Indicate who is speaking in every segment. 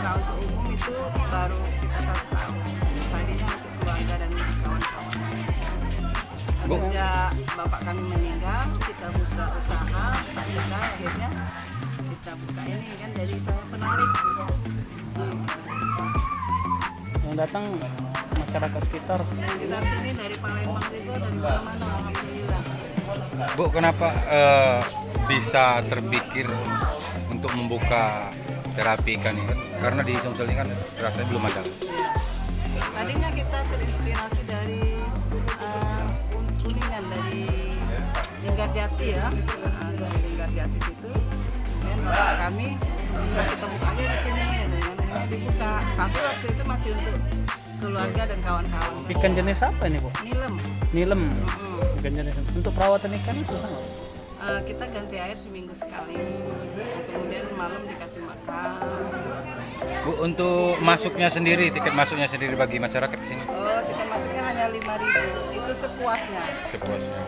Speaker 1: secara untuk umum itu baru sekitar 1 tahun. Tadinya untuk keluarga dan kawan-kawan. Sejak bapak kami meninggal, kita buka usaha, akhirnya kita buka ini kan, jadi saya penarik.
Speaker 2: Yang datang masyarakat sekitar
Speaker 1: Sini dari Palembang juga dan mana-mana, alhamdulillah.
Speaker 3: Bu, kenapa bisa terpikir untuk membuka terapi ikan ini? Karena di Sumsel ini kan rasanya belum ada.
Speaker 1: Tadinya kita terinspirasi dari Kuningan, dari Linggarjati ya, dari Linggarjati situ. Kemudian bapak kami kita buka aja di sini, dengan dibuka. Tapi waktu itu masih untuk keluarga dan kawan-kawan.
Speaker 2: ikan jenis apa ini, Bu?
Speaker 1: Nilem.
Speaker 2: Nilem. Ikan jenis. Untuk perawatan ikan susah nggak?
Speaker 1: Kita ganti air seminggu sekali. Kemudian malam dikasih makan.
Speaker 3: Bu, untuk masuknya sendiri, tiket masuknya sendiri bagi masyarakat di sini?
Speaker 1: Oh, tiket masuknya hanya 5.000. Itu sepuasnya.
Speaker 3: Sepuasnya.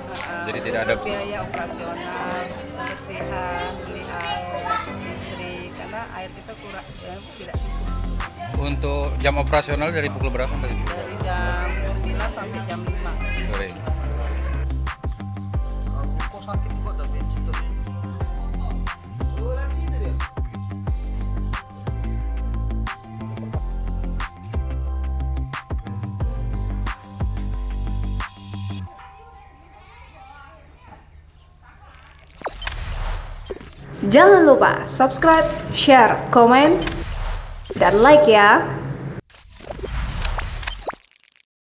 Speaker 3: Jadi tidak ada
Speaker 1: biaya operasional, kebersihan, beli air, listrik, karena air kita kurang, tidak cukup.
Speaker 3: Untuk jam operasional dari pukul berapa sampai?
Speaker 1: Dari jam 9 sampai jam 5.
Speaker 3: Sore.
Speaker 4: Jangan lupa subscribe, share, komen, dan like ya.